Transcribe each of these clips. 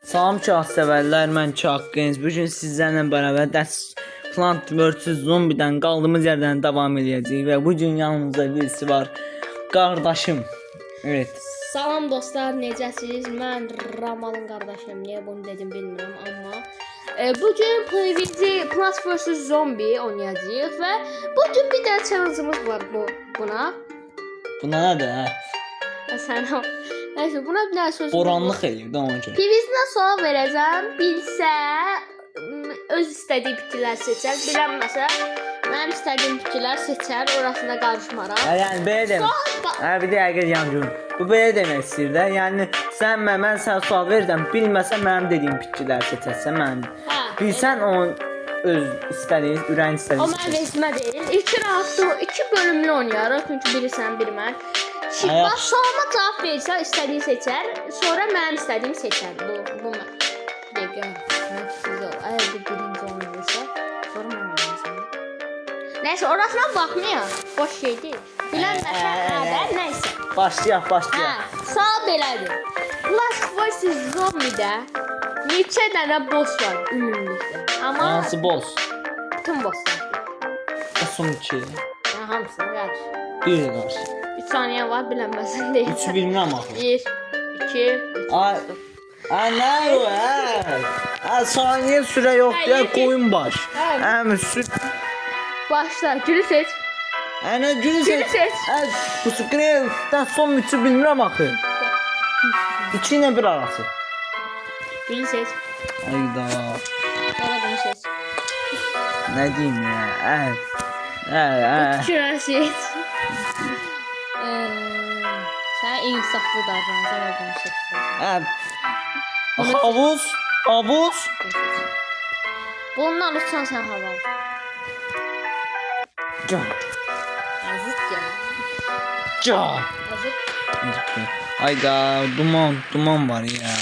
Salam çox sevərlər, mən Çaqqınız. Bugün sizlərlə bərabər Plant vs Zombidən qaldığımız yerdən davam edəcəyik və bugün yanımızda birisi var. Qardaşım. Evet. Salam dostlar, necəsiniz? Mən Ramalın qardaşıyam. Niyə bunu dedim bilmirəm, amma bugün PvZ Plant vs Zombie oynayacağıq və bugün bir dənə challenge-ımız var buna. Buna nədir, hə? Məsələn, nəysə, buna bir dənə söz Boranlıq eləyir də onun üçün. PvZ-dən sual verəcəm, bilsə öz istədiyi fikirlər seçər, bilənməsə mənim istədiyim fikirlər seçər, orasına qarışmaram. Yəni belə demək. Bir dəqiqə yanıcım. Bu belə demək istəyir də. Yəni mən sənə sual verirəm, bilməsən mənim dediyim fikirləri seçərsən mənim. Bilsən onun öz istədiyi, ürəyin istədiyi. O mənim vəzifəmə deyil. İki rahatlıq, iki bölümlü oynayarıq. Çünki biri sən, biri mən. Bax, sualıma cavab verirsə, istədiyi seçər. Sonra mənim istədiyimi seçər. Bu mən. Dəqiqə. Əgər bu birinci oynayırsa, sonra mən oynayacağım. Nəysə, orasına baxmayaq. Boş şey deyil. Bilənməsən, nəysə. Başlayaq. Sual belədir. Plant vs Zombie-də neçə dənə boss var ümumilikdə? Amma hansı boss? bütün bosslar. Son 2. Hamısını qarşı. Bir də qarşı. 3 saniyə var, bilənməsən deyil. 3 bilmirəm axı. 1, 2, 3. Ay nə o, hə? Saniyə sürə yox deyə qoyun baş. Süt. Başla, gülü seç. Nə gülü seç? Bu skriptdən son 3'ü bilmirəm axı. 2 ilə 1 arası. Gülü seç. Ayda. Sonra bunu seç. Nə deyim ya? Şuraya seç. Sen insaflı davranacağım, bunu seç. Havuz. Bunun alırsan sen hava. Can. Azıt ya. Can. Azıt. Ayda duman var ya.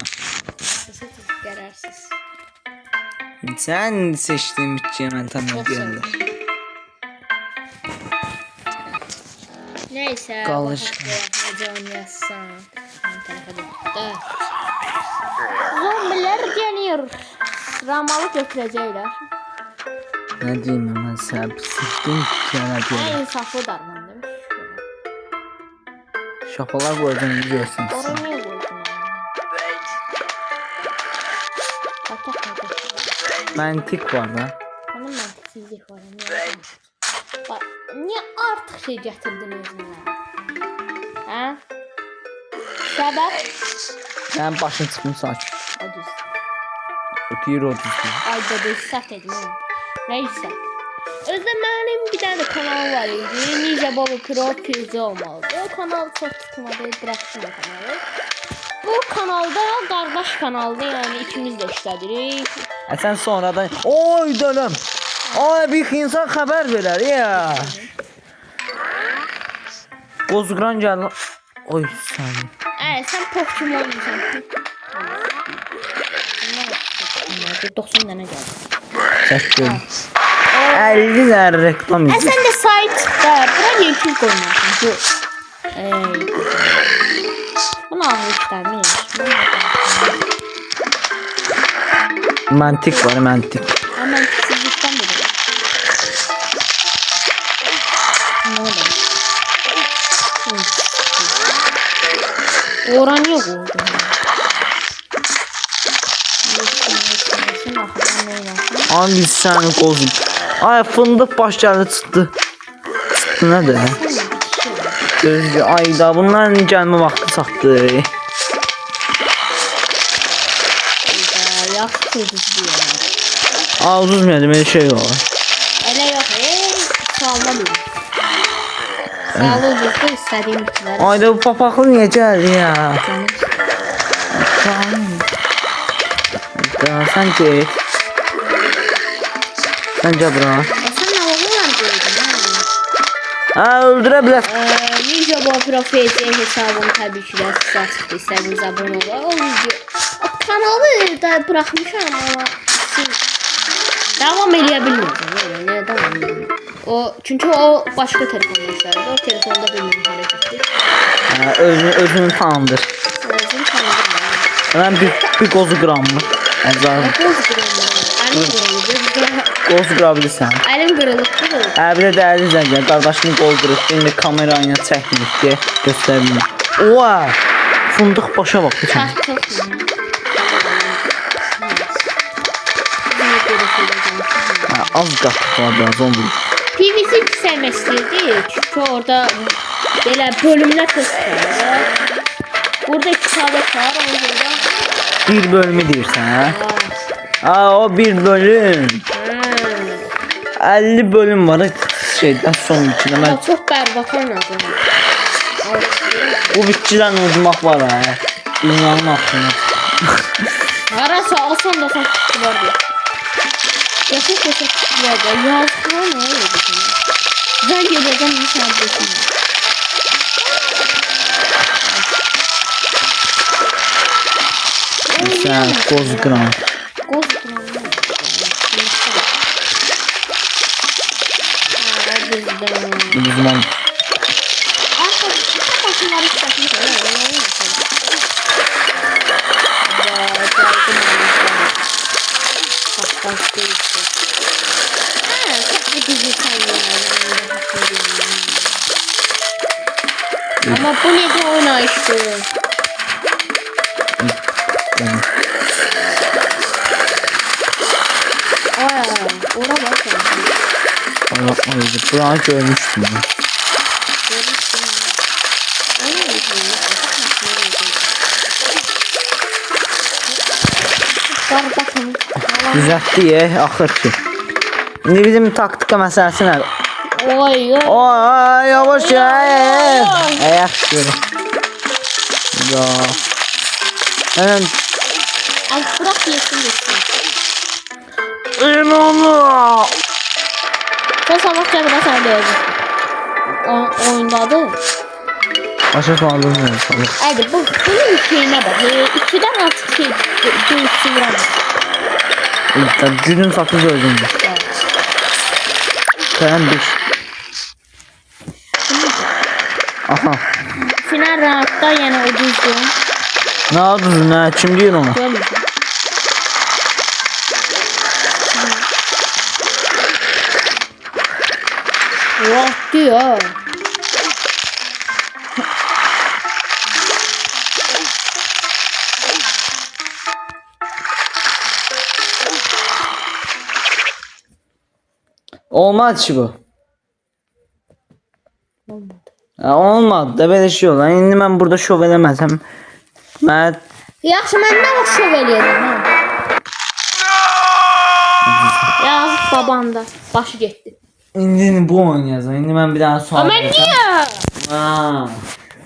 Qərarsiz. Sen seçtiğin bütçeyi mən tanıyorum. Neyse. Qalış. Can yazsan. Zombiler gelir. Ramalı götürəcəklər. Nə deyim mən sənə seçdiğin bütçeyi diyorum. En insaflı davran demiş. Şapalar qoyacağım görsən. Oraya niye koydun? Məntiq var da. Onun məntiqsizlik var. Bak, niye artık şey getirdin özünə? Hə? Səbəb? Sən başın çıxmış sakin. O düz. Ötüyür o düzdür. Ayda düz səhv edin. Neyse. Özdə mənim bir dənə kanal var idi. Ninja Baba Pro PvZ olmalıdır. O kanal çox tutmadı. Bıraktım o kanalı. Bu kanalda qardaş kanaldır. Yəni ikimiz də işlədirik. Sən sonradan oy dönüm. Ay bir insan xəbər verər ya. Qozqran gəl. Oy sən. Sən Pokemon oynuyorsan. 90 dənə gəldi. Çəkdim. 50 dənə reklam izlə. Sən də saytda bura YouTube qoymamışsın. Bunu almışlar, Məntiq var, məntiq. Məntiqsizlikdən dedim. Ne oldu? Oran yok oldu. Hangi səni qozum? Ay fındıq baş gəldi çıxdı. Çıxdı nədir? Gözcü ayda bunların gəlmə vaxtı çatdı. Yaxşı düzdür. Uzuzmayacağım elə şey var. Elə yox, sağlam olur. Sağlam olursa istədiyim bitilər. Ayda bu papaqlı niyə gəldi ya? Sən get. Sən gəl bura. Sən nə oğlan gördün? Öldürə bilər. Ninja Baba Pro PvZ hesabımı təbii ki də sizə açıqdır. İstədiniz abunə olun. O video. O kanalı da bırakmışam ama devam edə bilmirəm. Niyə devam edə? Çünki o başqa telefonda işlədir. O telefonda bilmirəm hələ getdi. Özünü tanındır. Özünü tanıdım. Ben bir qozu qıramır. Əzarım. Qozu qıra bilirsən. Əlim qırılıbdı. Bir də dəyərli izləyicilər, qardaşımın qol qırıqdı. İndi kamerayla çəkmirdi. Göstərim. Oha! Fındıq başa bax. Az qatıq var biraz onu bil. PVC sevmək istəyirdik. Çünki orada belə bölümlər göstərir. Burada 2 saat var. Ona görə Bir bölümü deyirsən, hə? O bir bölüm. 50 bölüm var şeydən son içində. Mən çox bərbad oynadım. bu bitkidən ucmaq var ha. Dünyanın axırına. Harasa alsan da sakit var diye. Yaşık var da yazık var ne öyle düşünüyorum. Ben geleceğim bir saat düşünüyorum. Sen qoz qıram. Qoz qıram. Uzman. Ama bu nece oynayıştı? Aa, ora bak. Buranı görmüştüm. Düzəltdi axır ki. İndi bizim taktika məsələsi nədir? Oy. Oy, yavaş ya. Ayak şöyle. Ya. Hemen. Ay bırak yesin yesin. İnanı. Sen sabah kadar sen de yazın. Oyundadır. Aşağı sağlığı ne sağlık. Hadi bunun şeyine bak. 2'den artık şey. Bir vuramam. Günün sakız öldüm. Sen bir. Aha. Final roundda yine o düzdü. Ne yaptın ha? Kim diyor onu? Görmüşüm. What diyor? Olmaz ki bu. Olmadı. Olmadı da belə şey olur. İndi mən burada şov eləməsəm mən Yaxşı mən nə vaxt şov eləyəcəm ha? Yazıq babanda başı getdi. İndi bu oynayacağım. İndi mən bir daha sual Amma niyə? Ha.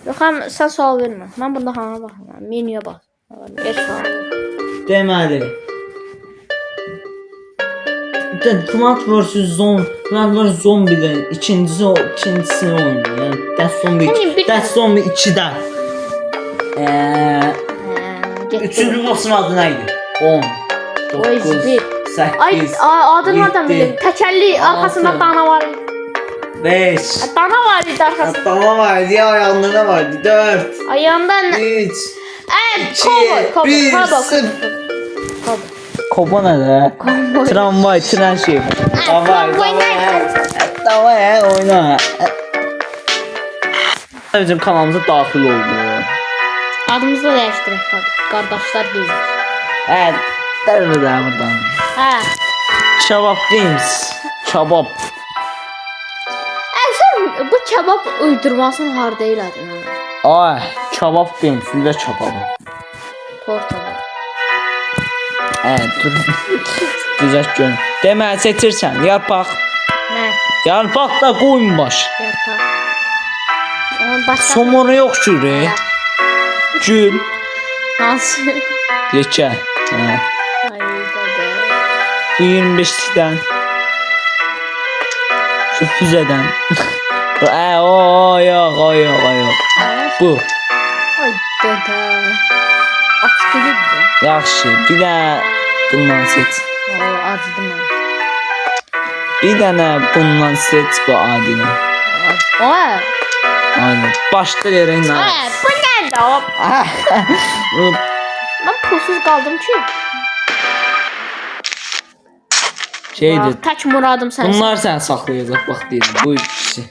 Yox, sən sual vermə. Mən bunda hana baxıram. Menyuya bax. Ver sual. Deməli. Plant vs Zombi. Plant vs Zombi'den ikincisini oynuyor. Yani Death Zombie 2'den. Üçüncü boss'un adı neydi? 10 9 8 Ay adını nereden bileyim? Tekerli arkasında dana var. 5 Dana var idi arkasında. Dana vardı ya, ayağında vardı 4 Ayağından 3 kobo 1 0. Kobo ne de? Tramvay, tren şey. Davay oyna. Bizim kanalımıza daxil oldu. Adımızı da değiştirek kardeşler değil. Evet, derbi de buradan. He. Kebap Games. Kebap. Sen bu kebap uydurmasını harda elədin? Ay, Kebap Games, bir de kebap. Portalı. Evet, dur. Güzel görün. Deməli seçirsən, yarpaq. Ne? Yarpaq da qoyunbaş. Yarpaq. Başka. Somonu yox ki. Gül. Nasıl? Yekə. Hə. Ay baba. Bu 25'den. Şu füzeden. O yok. Bu. Ay dede. Açık gitti. Yaxşı. Bir də bundan seç. Acıdım ben. Bir dənə bundan seç bu adını. Oy. Aynen. Başda yerə inan. Oy bu ne lan? Bu Lan yolsuz qaldım ki. Şeydir. Tək muradım sən. Bunlar sən saxlayacaq bax deyirəm. Bu ikisi.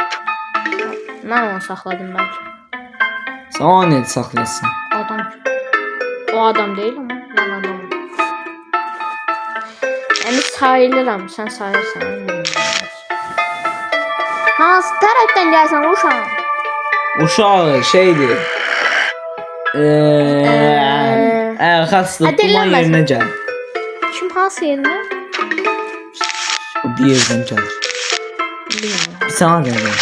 Mən onu saxladım bəlkə. Sən onu necə saxlayasın? Adam. O adam deyil ama mən adamım. Yəni sayılıram, sən sayırsan. Hansı tərəfdən gəlsən uşaq? Uşağı şeydir. Xəstə Hadi duman eləməsin. yerinə gəl. Kim hansı yerinə? O deyirdən gəlir. Bilmirəm. Bir sana gəlir.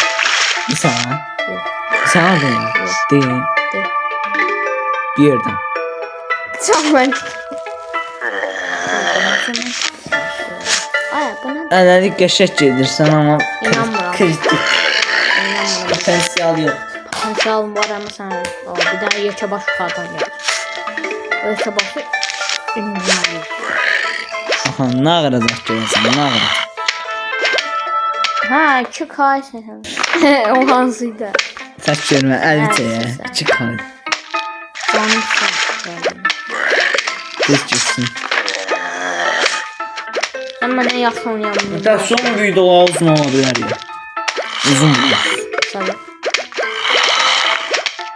Bir sana. Yox. Bir sana gəlir. Deyim. Deyil. Bir yerdən. Çox mən. Ay, bu nə? Ələlik qəşək gedirsən amma İnanmıram. kritik İnanmıram. potensial yox. Potensialım var ama sən o bir dənə yekə baş yuxarıdan gəlir. O yekə başı inanmıram. Aha, nə ağıracaq görəsən, nə ağıracaq. Ha, 2K sən. O hansıydı? Tək görmə, əli Hə, çəyə, sən. 2 kay. Canım sən. Düz gitsin. Sən mənə yaxşı oynayamıyorum. Hatta son videolar uzun olabilir ya. Uzun video. Tabii.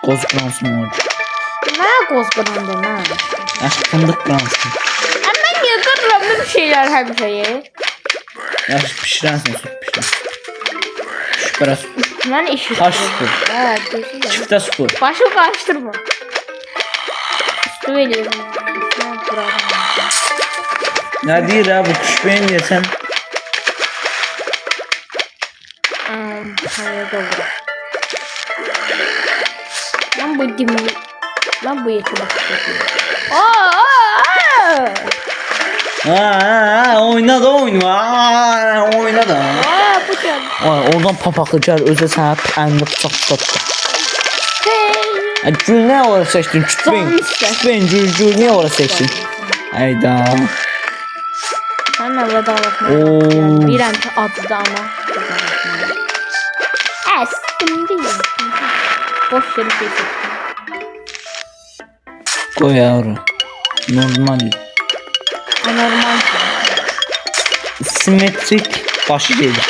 Qoz kransın olacaq. Nə qozqıran demə. Yaş fındık kransın. Mən niyə qırıram bir şeylər həmişə ye? Yaş pişirənsən, süt pişirən. Şüpərə süt. Mən işi. Taş sütü. Hə, gözüm. Çiftə sütü. Başımı qarışdırma. Üstü veriyorum. Üstüne bırakın. Nə deyir ha bu küşbeyin desəm. Hayır doğru. Lan bu dimli. Lan bu yeti bak. Oyna da oyna. Oyna da. Bu geldi. Oradan papaqlıcar özə sənə əlini bıçaq tutacaq. Hey. Gül nə olaraq seçdin? Kütbeyin gül niyə olaraq seçdin? Ayda. Sen ne kadar bakma. Oo. Bir an adı ama. Estim değil. Boş yere şey seçtim. Qoy yavrum. Normal. Anormal. Simetrik başı gelir.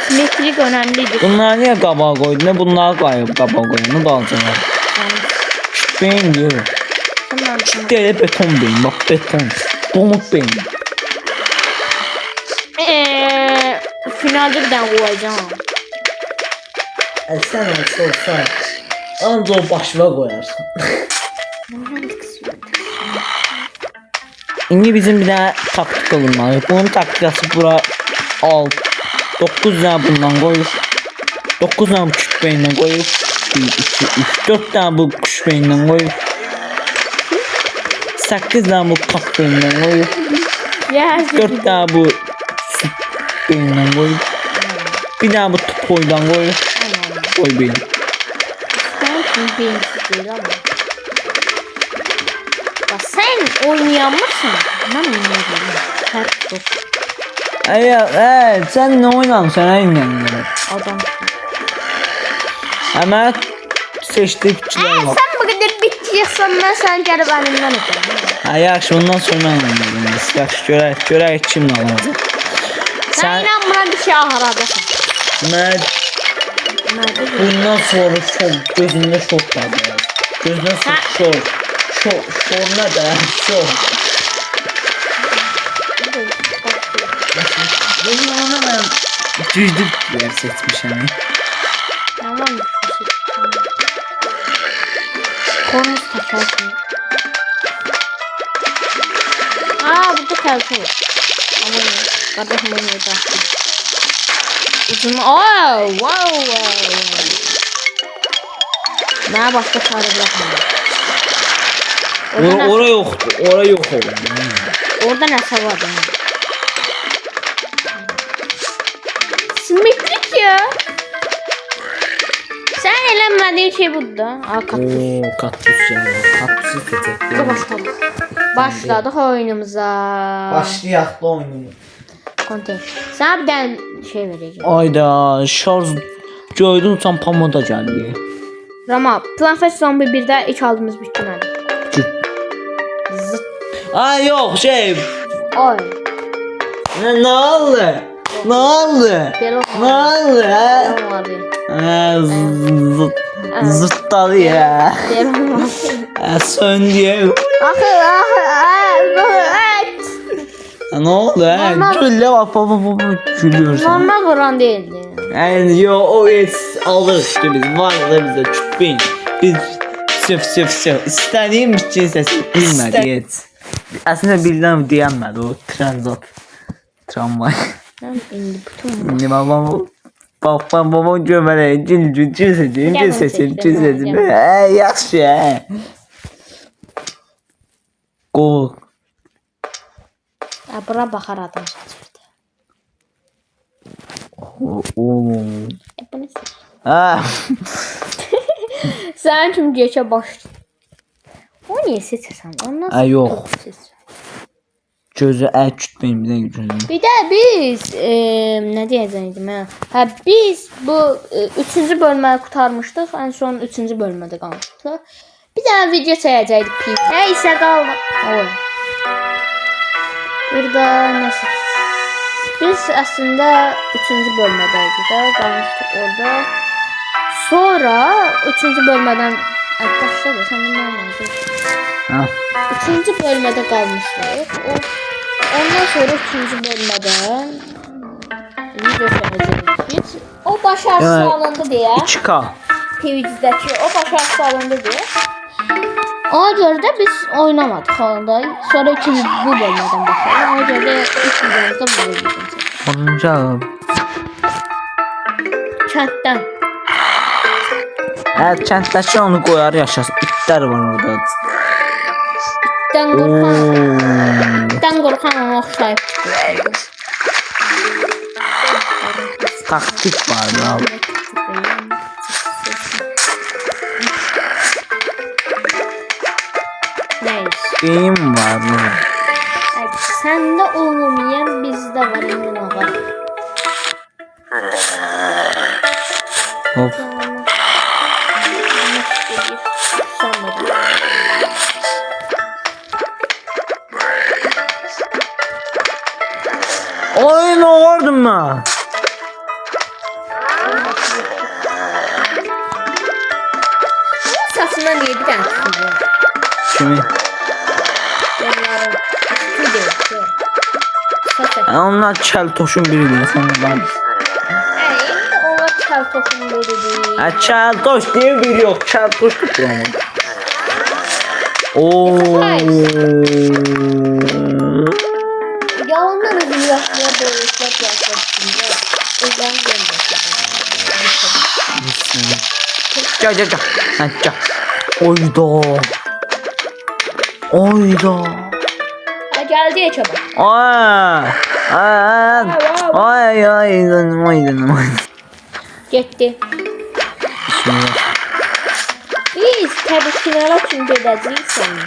Simetrik önemlidir. Bunlar niyə qabağa qoydu? Nə bunları qayıb qabağa qoyunu da alacaqlar. Kütbeyin diyor. Tamam. Deyə beton beyin. Bax beton. Donuk beyin. Finalde bir tane koyacağım. Sən olsan. Anca o başına qoyarsan. İndi bizim bir dənə taktik olmalı. Bunun taktikası bura 9 dənə bundan qoyur. 9 dənə bu kütbeyindən qoyur. 1, 2, 3, 4 dənə bu kütbeyindən qoyur. 8 dənə bu kakbeyindən qoyur. 4 dənə bu süt beyindən qoyur. Bir dənə bu toydan qoyur. Qoy beyin. Ben beyinsiz değil ama. Bak sen oynayamazsın. Ben oynayamıyorum. Fark yok. Sən nə oynamısan əynən? Adam. Həmə seçdiyi fikirlər var. Sen bu kadar biteceksen ben sen gelip elimden öperim. Ha, yaxşı, bundan sonra oynayalım. Yaxşı, görək kimlə alacaq. Sen inanmıram bir şey ahıradasın. Mən Nerede? bundan sonra gözümdə şok qaldı. Gözümdən şok. Şok nə də? Şok. Bunu mən düzdür yer seçmişəm. Tamam. Kornus takarsın. Burada kalça var. Aman ya. Kardeşim onu yedi. Uzun. Wow. Ne başka çare bırakmıyor. Ora yoxdur. Ora yox olur. Orada nəsə var da. Simetrik ya. Sen eləmədiyin şey budur da. Kaktüs. Kaktüs ya. Kaktüsü seçək. Başladık. Başladık oyunumuza. Başlayaq da oyunu. Content. Sana bir tane şey vereceğim. Ayda şarj gördün sen pamuda geldi. Rama, Planfest Zombie 1'də ilk aldığımız bütün hadi. Ay yok şey. Ay. Ne oldu? Ne oldu? Belə Ne oldu ha? olmadı. Zırtladı ya. Belə olmadı. Söndü. Axı. Ne oldu ha? Normal. Gülle bak gülüyorsun. Normal vuran değildi. Yani yo o et alırız ki biz vardı bize çütmeyin. Biz söf istediğim için sesi bilmedi et. Aslında bilmem diyemedi o tramvay. Ben indi bütün Ne babam babam gömele cin sesim. Yaxşı ya. Go. bura baxar adam seçirdi. O. Bu nə seçir? Ah. Sən kim geçə baş. O niyə seçirsən? Ondan Ay yox. seçir. Gözü kütmeyin bir de gözünü. Bir də biz nə deyəcəydim hə? Hə biz bu 3-cü bölməni qurtarmışdıq. Ən son 3-cü bölmədə qalmışdıq. Bir dənə video çəkəcəkdik. Nə isə qaldı. Oy. Burada nəsə biz əslində 3-cü bölmədəydik də, qalmışdıq orada. Sonra 3-cü bölmədən başladı. Sən nə deyirsən? Ha. 3-cü bölmədə qalmışdıq. Ondan sonra 3-cü bölmədə video çəkəcəydik biz. O başarısız alındı deyə. 2K. TV'dəki o başarısız alındı deyə. Ona görə də biz oynamadık onda. Sonra bu bölmədən başlayalım. Ona görə də ilk videomuzda bu bölmədən çəkdik. Oynayacağım. Kənddən. Kəndləşə onu qoyar yaşasın. İtlər var orada. İtdən qorxan ona oxşayıb çıxıyor. Taktik var ya. Neyse. Game var mı? Səndə olmayan bizdə var indi nə var? Hop. Oyun ordum mu? Saçından niye bir tane çıkıyor? Kimi? Onlar çeltoşun biridir. Sen ben. Ona çeltoşun biridir. Ha çeltoş diye biri yok. Çeltoş tutuyor. Oo. Yalanlar özünü yaşmaya doğrultular yaklaştığında özden Gel. Ha gel. Oyda. Geldi ya çabuk. Ay. Gitti. Biz tabii finala kim gedəcəyik sonra.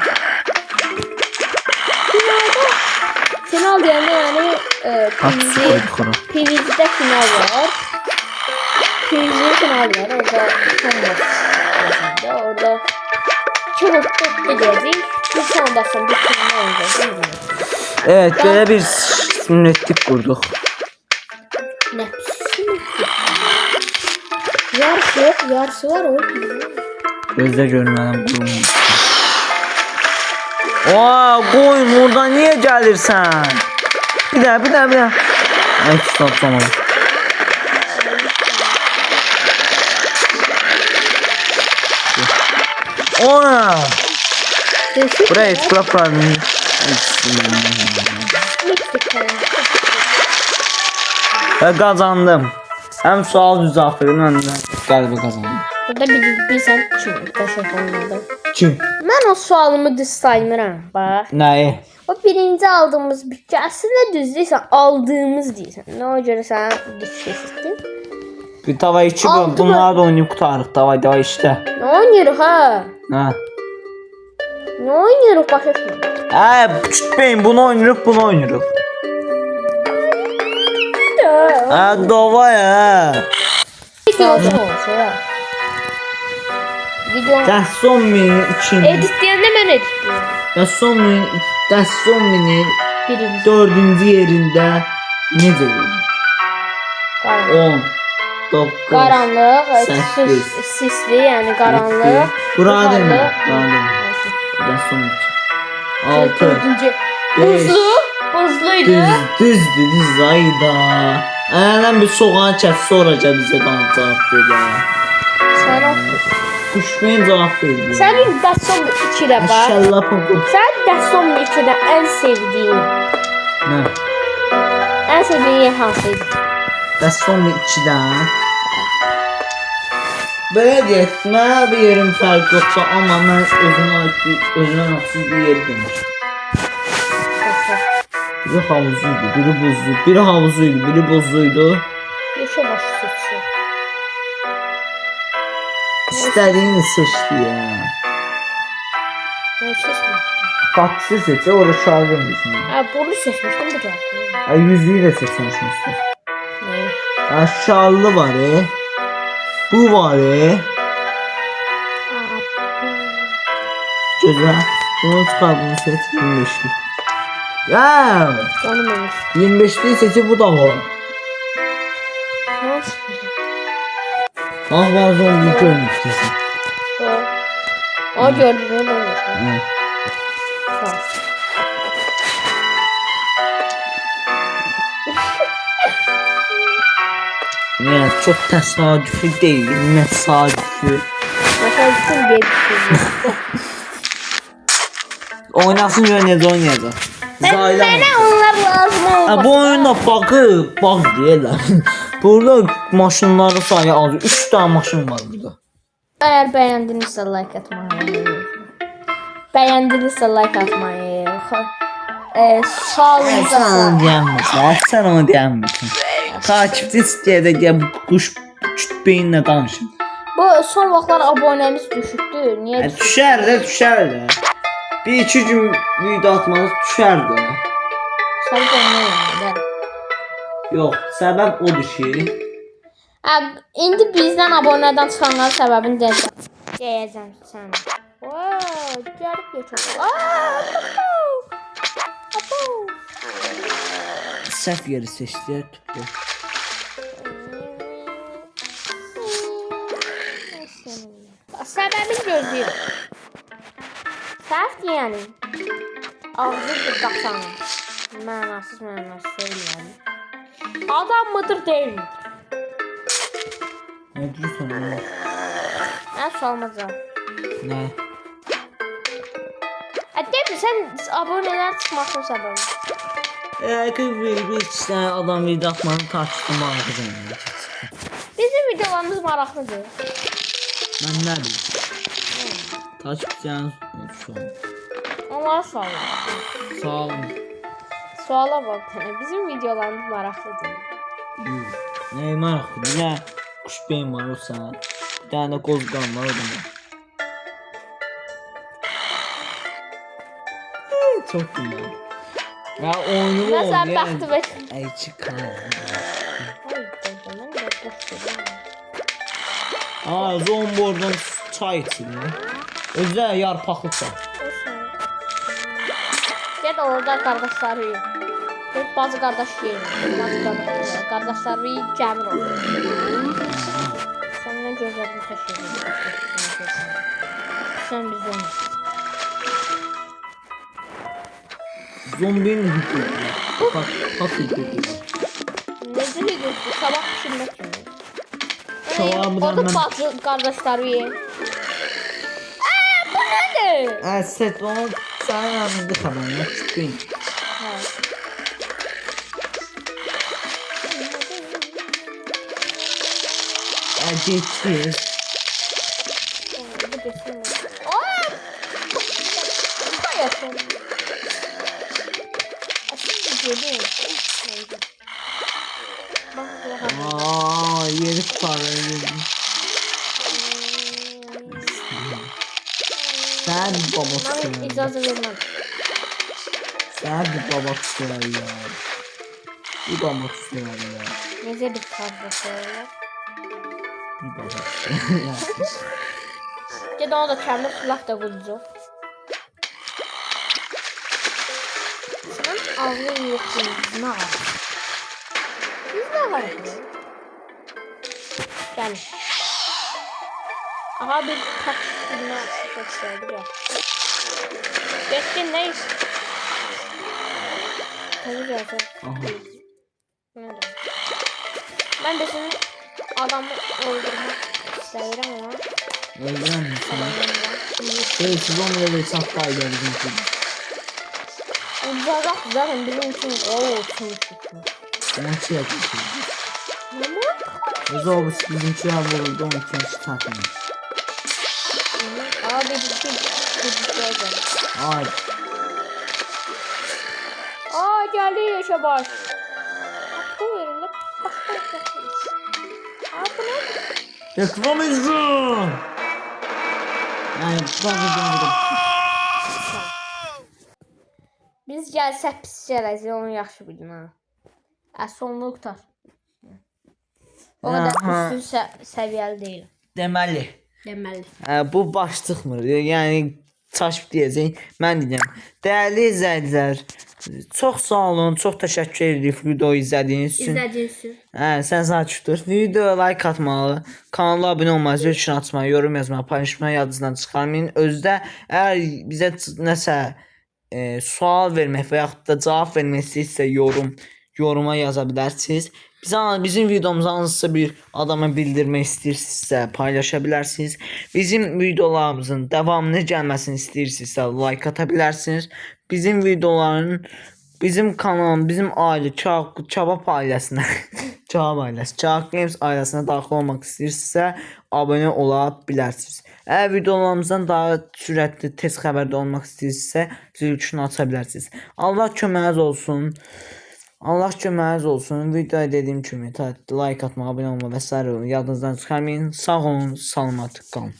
Final deyəndə yəni PVZ-də final var. PVZ-də final var. Orada son başında. Orada iki mutlu gedəcəyik. Bir sondasın bir final oynayacağız. Evet böyle bir sünnetlik kurduk. Ne? Yarısı yok. Yarısı var o. Gözle görmeden kurulmuş. Koyun oradan niye gelirsen? Bir daha. Ay tamam. Buraya etraf var mı? Ben kazandım. Hem sual düzeltirim hem de galiba kazandım. Burada bilsən kim başa olmadı. Kim? Mən o sualımı düz saymıram. Bax. Neyi? O birinci aldığımız bütçə əslində düz deyirsən, aldığımız deyirsən. Nə o görə sən düz seçdin? Bir tava içi bu. Bunlar da oynayıp kurtardık. Davay işte. Nə oynayırıq ha? Ha. Nə oynayırıq başa düşmürəm. Tutmayın bunu oynayırıq. Davay ha. Video. Son benim için. Editləyəndə mən editləyirəm. Son benim Dastominin Birinci. 4-cü yerində necə olur? Qaranlıq. 10, 9, Qaranlıq, Səkkiz. sisli, yəni qaranlıq. Bura buxarlı. demə. Dastom 6, Dördüncü. 5, Buzlu. Buzluydu. düz ayda. Ələn bir soğan kəs soracaq bizə cavab ver. Sən Kuşmayın cavab ver. Sənin Dastom 2-də var. Şəllapın qut. Sən Dastom 2-də ən sevdiyin, Nə? ən sevdiyin yer hansıydı? Dastom 2-dən. Belə deyək, mənə bir yerim fərq yoxsa, amma mən özümə məxsus bir yer demişim. Biri havuzuydu, biri buzlu, biri havuzuydu, biri buzluydu. Yaşa başı seçsin. İstediğini seçti ya. Ben seçmedim. Kaçsı seçti, orada çağırırım bizim. Bunu seçmiştim bu da. Yüzüğü de seçmişsin. Ne? Şallı var bu var Güzel. Bunu çıkar, bunu seç, 25'lik. Ya, Onu demiş. 25'liği seçip bu da var. Nasıl? Ah, var zombi görmüş kesin. O gördüm ben onu. Evet. Tamam. Yani çok tesadüfi değil, mesadüfi. Mesela diye bir şey. Oynasın görünce oynayacak. Zayla. Bana onlar lazım olmaz. Bu oyunda bug diyorlar. Burada maşınları sayı az. 3 tane maşın var burada. Eğer beğendinizse like atmayı. Beğendinizse like atmayı. Sağlığınıza Sen diyemezsin. Sen onu diyemezsin. Takipçi istəyədə gəl bu quş beyinlə danışın. Bu son vaxtlar abonemiz düşüktü. Niye düşüktü? Düşər də. Bir iki gün video atmanız düşər də. Sen de onu yani. Yox, səbəb odur ki, İndi bizden aboneden çıxanların səbəbini deyəcəm sən. Wow, gəlib geçir. səhv yeri seçdi. Səbəbini gözləyirəm. Səhv yəni. Ağzı bir qaçanı. Mənasız söyləyəm. Adam mıdır değil mi? Nə deyirsən ona? Mən sualıma cavab. Nə? Deyil sən abonelər çıxmasın səbəbi. Bir iki tane adam video atmanı tartışdım ağzına. Bizim videolarımız maraqlıdır. Mən nə bileyim? Takipçilərin şu an. Onlara sualım. Sağ olun. Suala bak. Bizim videolarımız maraqlıdır. Nə maraqlı? Nə kuş beyin var o sana. Bir tane qozqan var o da var. Çok güzel. Ya oyunu Mesela oynayan- baktı ve... Ay çıkar. Aa, zombordan çay içilir. Özdə yarpaqlı çay. Gel orada kardeşleri yiyin. Gel bazı kardeş yiyin. Kardeşleri yiyin cəmir olur. Səndən gözlərini təşkil Sən biz onu. Zombinin hüququ. Bak, hüququ. Necə hüquqdur? Sabah pişirmək kimi. Şavabıdan Orada mən... bazı kardeşleri yiyin. Bu nədir? Set onu sənin yanında xəbərinə çıxdın. Getdi. Bu desin. Aa! Hayatım. Açık gelin. Bak bak. Aa, yeri tutarım. Sen babasın. Ben icazə vermem. Sen bir babasın ya. Bir babasın ya. Necə bir kardeşi var? Bir babasın ya. Ged onu da kəmir laf da qulcu. ağzın yoxdur. Nə var? Biz nə var? Gəlin. Aha bir taksına göstərdi. Getdin nə iş? Tabii gəlsin. Ben de senin adamı öldürmek istedim ama. Öldürən misin? Evet, siz onunla bir çatda ayda bizim için. Uzak zaten bizim için o olsun. Maçı yapmışım. Ne? Öz o bizimkiler vuruldu, onun için çıkartmış. Abi bir Ay. Aa geldi yaşa baş. Bu yerinde bu ne? Yakalamışsın. Yani ben Biz gəlsək pis gələcək, onu yaxşı bilin ha. Sonluq tutar. O qədər üstün səviyyəli deyil. Deməli. Deməli. Bu baş çıxmır. Yəni çaşıb deyəcək. Mən deyəcəm. Dəyərli izləyicilər, çox sağ olun, çox təşəkkür edirik videoyu izlədiyiniz üçün. İzlədiniz. Sən saçdır. Videoya like atmalı, kanala abunə olmalı, zil tuşunu açmalı, yorum yazmalı, paylaşmağı yadınızdan çıxarmayın. Özdə əgər bizə nəsə sual vermək və yaxud da cavab vermək istəyirsə yoruma yaza bilərsiniz. Bizim videomuzu hansısa bir adama bildirmək istəyirsinizsə paylaşa bilərsiniz. Bizim videolarımızın davamını gəlməsini istəyirsinizsə like ata bilərsiniz. Bizim videoların, bizim kanalın, bizim ailə, Çabab ailəsinə, Çabab Games ailəsinə daxil olmaq istəyirsinizsə abunə ola bilərsiniz. Əgər videolarımızdan daha sürətli, tez xəbərdə olmaq istəyirsinizsə zil tuşunu aça bilərsiniz. Allah köməyiniz olsun. Allah köməyiniz olsun. Videoya dediyim kimi like atmağı, abunə olmağı və s. yadınızdan çıxarmayın. Sağ olun, salamat qalın.